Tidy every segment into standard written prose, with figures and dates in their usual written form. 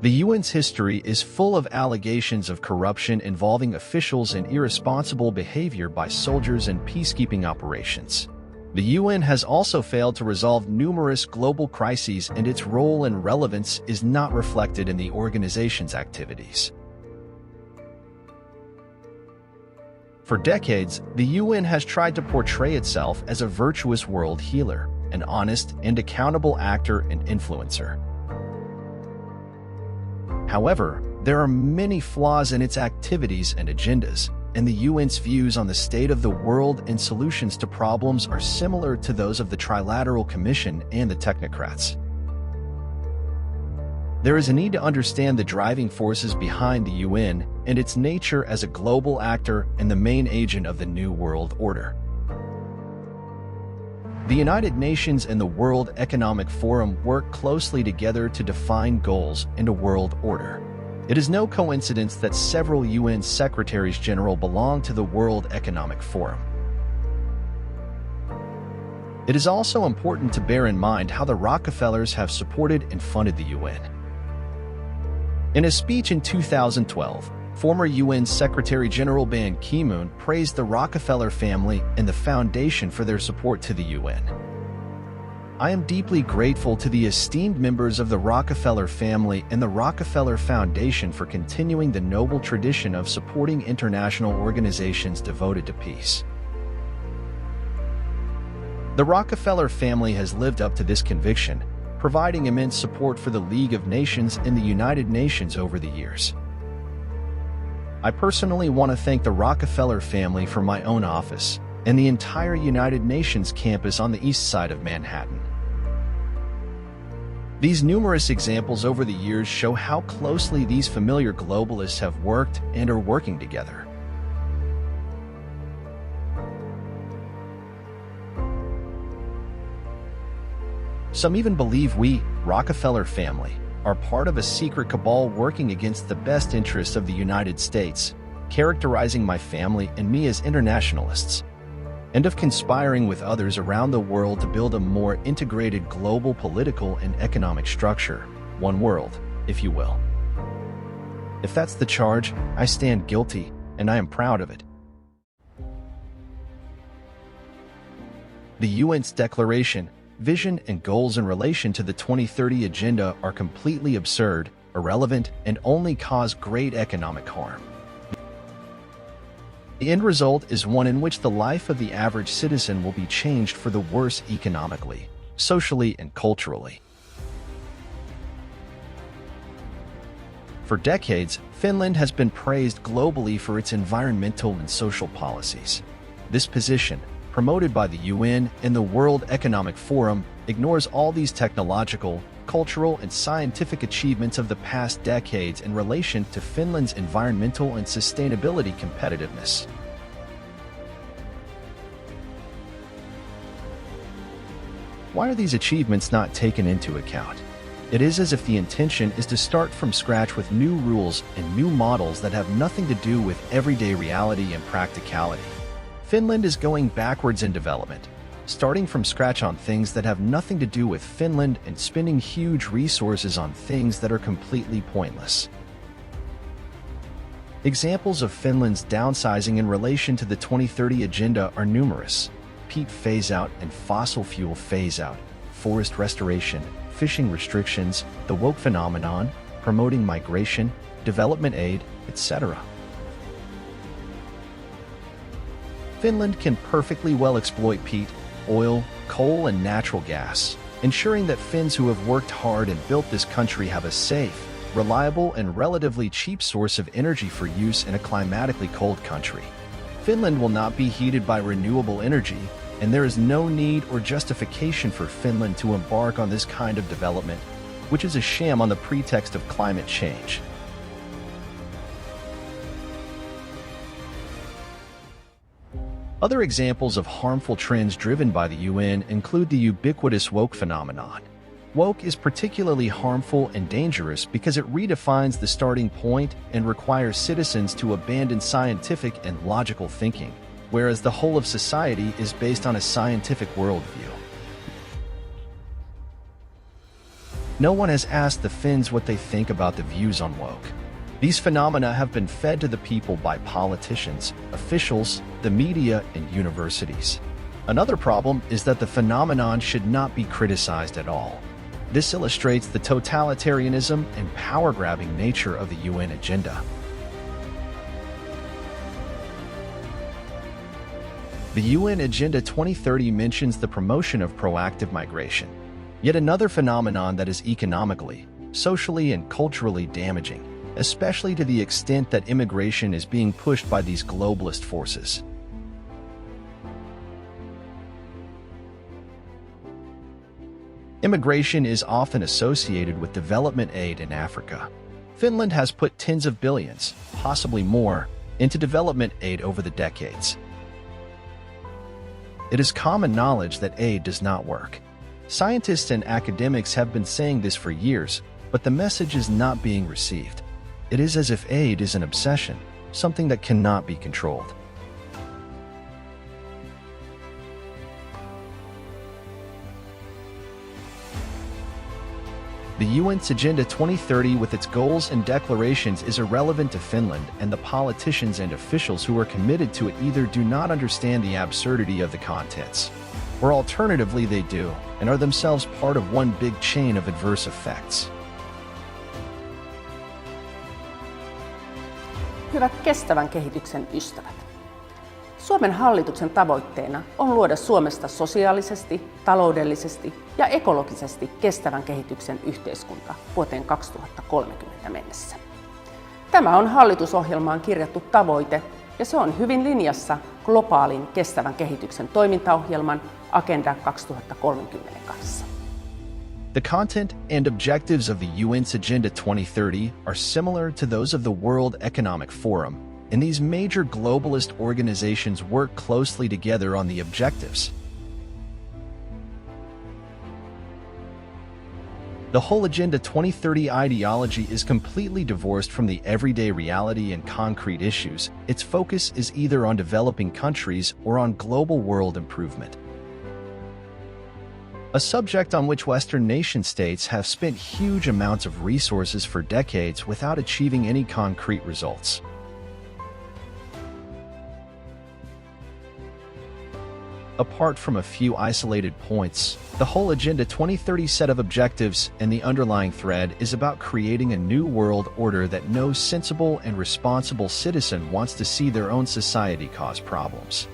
The UN's history is full of allegations of corruption involving officials and irresponsible behavior by soldiers in peacekeeping operations. The UN has also failed to resolve numerous global crises, and its role and relevance is not reflected in the organization's activities. For decades, the UN has tried to portray itself as a virtuous world healer, an honest and accountable actor and influencer. However, there are many flaws in its activities and agendas, and the UN's views on the state of the world and solutions to problems are similar to those of the Trilateral Commission and the technocrats. There is a need to understand the driving forces behind the UN and its nature as a global actor and the main agent of the New World Order. The United Nations and the World Economic Forum work closely together to define goals and a world order. It is no coincidence that several UN Secretaries General belong to the World Economic Forum. It is also important to bear in mind how the Rockefellers have supported and funded the UN. In a speech in 2012, former UN Secretary General Ban Ki-moon praised the Rockefeller family and the Foundation for their support to the UN. I am deeply grateful to the esteemed members of the Rockefeller family and the Rockefeller Foundation for continuing the noble tradition of supporting international organizations devoted to peace. The Rockefeller family has lived up to this conviction, providing immense support for the League of Nations and the United Nations over the years. I personally want to thank the Rockefeller family for my own office and the entire United Nations campus on the east side of Manhattan. These numerous examples over the years show how closely these familiar globalists have worked and are working together. Some even believe we, Rockefeller family, are part of a secret cabal working against the best interests of the United States, characterizing my family and me as internationalists, and of conspiring with others around the world to build a more integrated global political and economic structure, one world, if you will. If that's the charge, I stand guilty, and I am proud of it. The UN's declaration, vision, and goals in relation to the 2030 Agenda are completely absurd, irrelevant, and only cause great economic harm. The end result is one in which the life of the average citizen will be changed for the worse economically, socially, and culturally. For decades, Finland has been praised globally for its environmental and social policies. This position, promoted by the UN and the World Economic Forum, ignores all these technological, cultural, and scientific achievements of the past decades in relation to Finland's environmental and sustainability competitiveness. Why are these achievements not taken into account? It is as if the intention is to start from scratch with new rules and new models that have nothing to do with everyday reality and practicality. Finland is going backwards in development, starting from scratch on things that have nothing to do with Finland and spending huge resources on things that are completely pointless. Examples of Finland's downsizing in relation to the 2030 Agenda are numerous: peat phase-out and fossil fuel phase-out, forest restoration, fishing restrictions, the woke phenomenon, promoting migration, development aid, etc. Finland can perfectly well exploit peat, oil, coal, and natural gas, ensuring that Finns who have worked hard and built this country have a safe, reliable, and relatively cheap source of energy for use in a climatically cold country. Finland will not be heated by renewable energy, and there is no need or justification for Finland to embark on this kind of development, which is a sham on the pretext of climate change. Other examples of harmful trends driven by the UN include the ubiquitous woke phenomenon. Woke is particularly harmful and dangerous because it redefines the starting point and requires citizens to abandon scientific and logical thinking, whereas the whole of society is based on a scientific worldview. No one has asked the Finns what they think about the views on woke. These phenomena have been fed to the people by politicians, officials, the media, and universities. Another problem is that the phenomenon should not be criticized at all. This illustrates the totalitarianism and power-grabbing nature of the UN agenda. The UN Agenda 2030 mentions the promotion of proactive migration, yet another phenomenon that is economically, socially, and culturally damaging, especially to the extent that immigration is being pushed by these globalist forces. Immigration is often associated with development aid in Africa. Finland has put tens of billions, possibly more, into development aid over the decades. It is common knowledge that aid does not work. Scientists and academics have been saying this for years, but the message is not being received. It is as if aid is an obsession, something that cannot be controlled. The UN's Agenda 2030 with its goals and declarations is irrelevant to Finland, and the politicians and officials who are committed to it either do not understand the absurdity of the contents, or alternatively they do, and are themselves part of one big chain of adverse effects. Hyvät kestävän kehityksen ystävät. Suomen hallituksen tavoitteena on luoda Suomesta sosiaalisesti, taloudellisesti ja ekologisesti kestävän kehityksen yhteiskunta vuoteen 2030 mennessä. Tämä on hallitusohjelmaan kirjattu tavoite ja se on hyvin linjassa globaalin kestävän kehityksen toimintaohjelman Agenda 2030 kanssa. The content and objectives of the UN's Agenda 2030 are similar to those of the World Economic Forum, and these major globalist organizations work closely together on the objectives. The whole Agenda 2030 ideology is completely divorced from the everyday reality and concrete issues. Its focus is either on developing countries or on global world improvement, a subject on which Western nation-states have spent huge amounts of resources for decades without achieving any concrete results. Apart from a few isolated points, the whole Agenda 2030 set of objectives and the underlying thread is about creating a new world order that no sensible and responsible citizen wants to see their own society cause problems.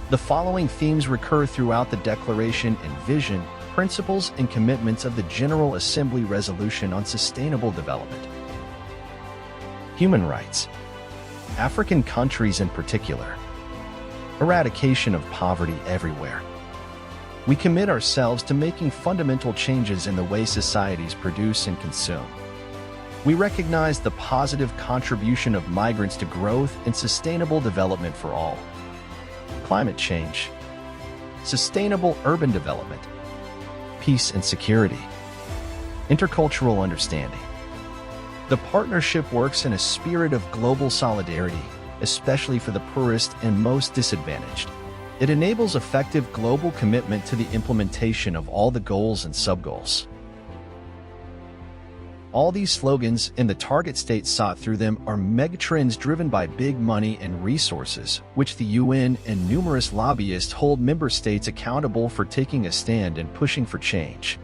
The following themes recur throughout the declaration and vision, principles, and commitments of the General Assembly Resolution on Sustainable Development. Human rights. African countries in particular. Eradication of poverty everywhere. We commit ourselves to making fundamental changes in the way societies produce and consume. We recognize the positive contribution of migrants to growth and sustainable development for all. Climate change. Sustainable urban development. Peace and security. Intercultural understanding. The partnership works in a spirit of global solidarity, especially for the poorest and most disadvantaged. It enables effective global commitment to the implementation of all the goals and sub-goals. All these slogans and the target states sought through them are megatrends driven by big money and resources, which the UN and numerous lobbyists hold member states accountable for taking a stand and pushing for change.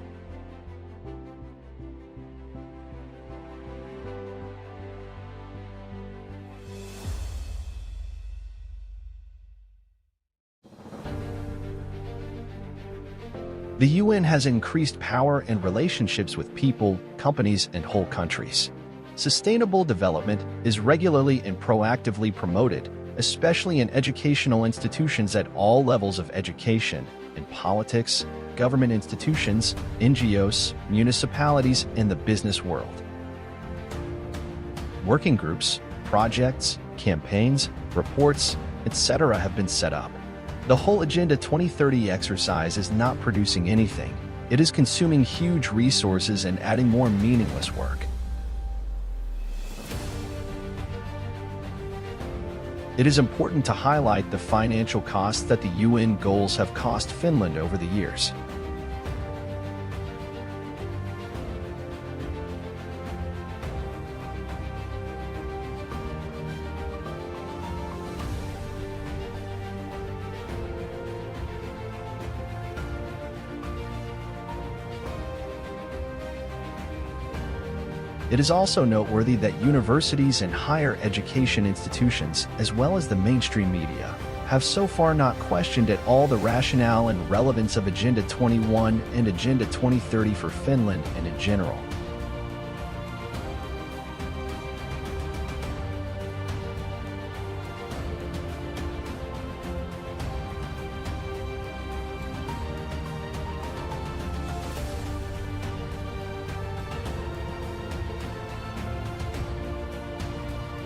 The UN has increased power and relationships with people, companies, and whole countries. Sustainable development is regularly and proactively promoted, especially in educational institutions at all levels of education, in politics, government institutions, NGOs, municipalities, and the business world. Working groups, projects, campaigns, reports, etc. have been set up. The whole Agenda 2030 exercise is not producing anything. It is consuming huge resources and adding more meaningless work. It is important to highlight the financial costs that the UN goals have cost Finland over the years. It is also noteworthy that universities and higher education institutions, as well as the mainstream media, have so far not questioned at all the rationale and relevance of Agenda 21 and Agenda 2030 for Finland and in general.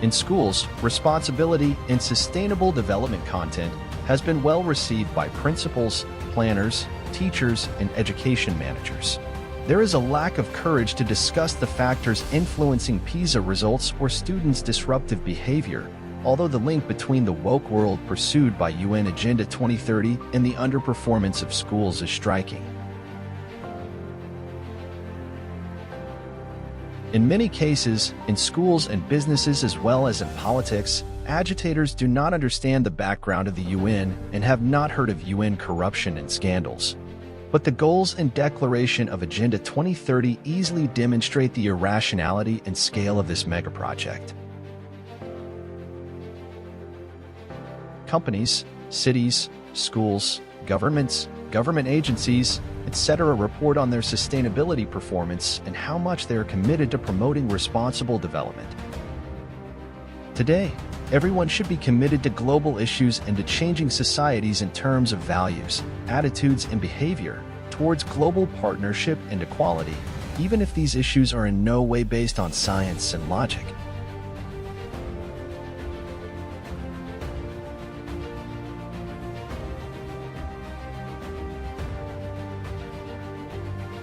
In schools, responsibility and sustainable development content has been well received by principals, planners, teachers, and education managers. There is a lack of courage to discuss the factors influencing PISA results or students' disruptive behavior, although the link between the woke world pursued by UN Agenda 2030 and the underperformance of schools is striking. In many cases, in schools and businesses as well as in politics, agitators do not understand the background of the UN and have not heard of UN corruption and scandals. But the goals and declaration of Agenda 2030 easily demonstrate the irrationality and scale of this megaproject. Companies, cities, schools, governments, government agencies, etc. report on their sustainability performance and how much they are committed to promoting responsible development. Today, everyone should be committed to global issues and to changing societies in terms of values, attitudes, and behavior towards global partnership and equality, even if these issues are in no way based on science and logic.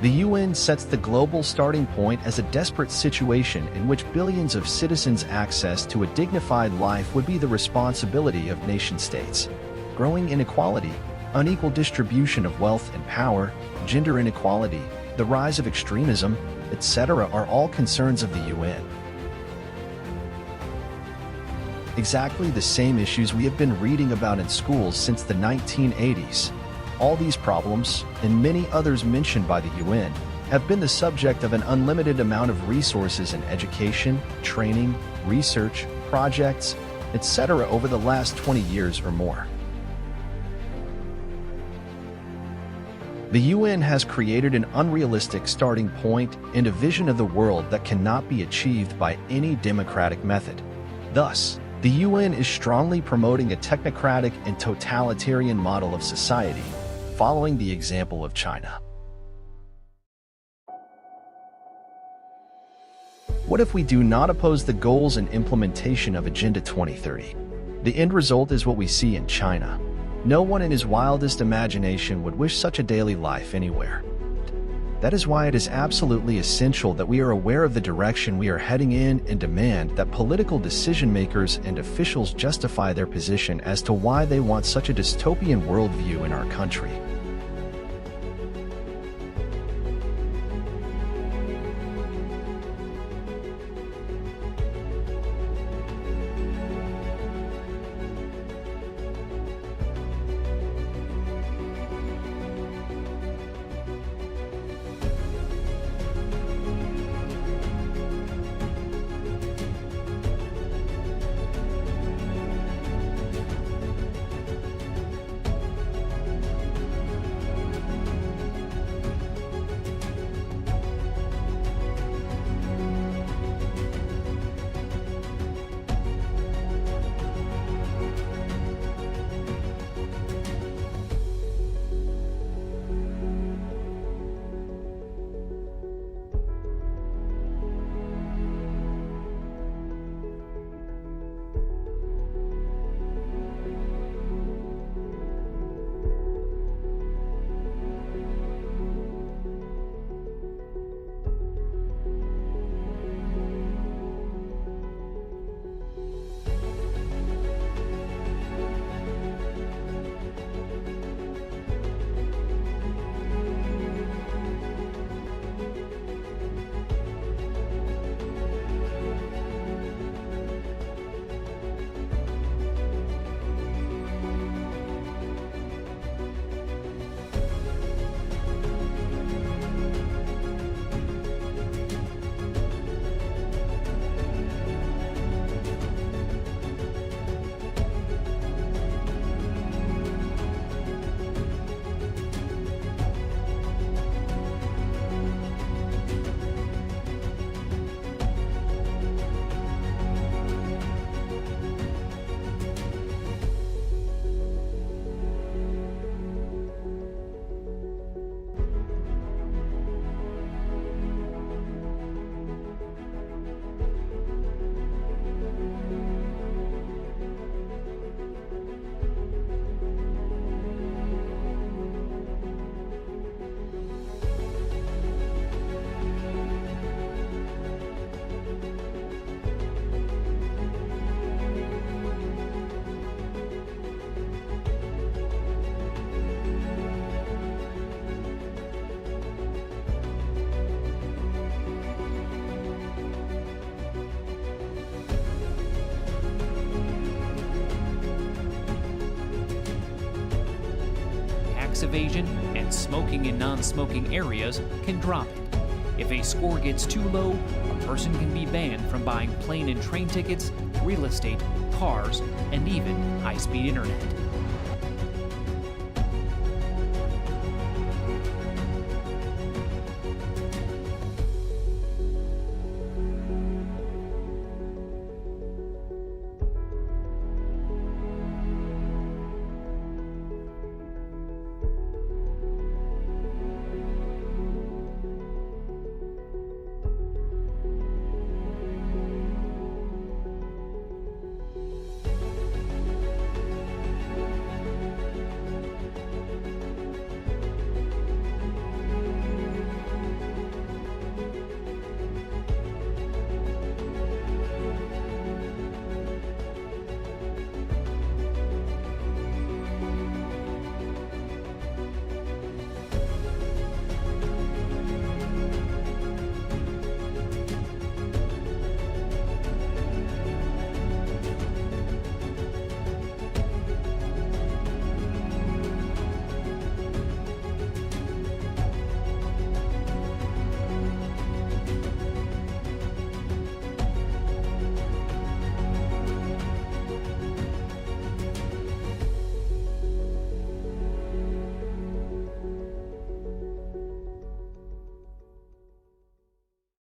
The UN sets the global starting point as a desperate situation in which billions of citizens' access to a dignified life would be the responsibility of nation-states. Growing inequality, unequal distribution of wealth and power, gender inequality, the rise of extremism, etc. are all concerns of the UN. Exactly the same issues we have been reading about in schools since the 1980s. All these problems, and many others mentioned by the UN, have been the subject of an unlimited amount of resources in education, training, research, projects, etc. over the last 20 years or more. The UN has created an unrealistic starting point and a vision of the world that cannot be achieved by any democratic method. Thus, the UN is strongly promoting a technocratic and totalitarian model of society, following the example of China. What if we do not oppose the goals and implementation of Agenda 2030? The end result is what we see in China. No one in his wildest imagination would wish such a daily life anywhere. That is why it is absolutely essential that we are aware of the direction we are heading in and demand that political decision-makers and officials justify their position as to why they want such a dystopian worldview in our country. tax evasion and smoking in non-smoking areas can drop it. If a score gets too low, a person can be banned from buying plane and train tickets, real estate, cars, and even high-speed internet.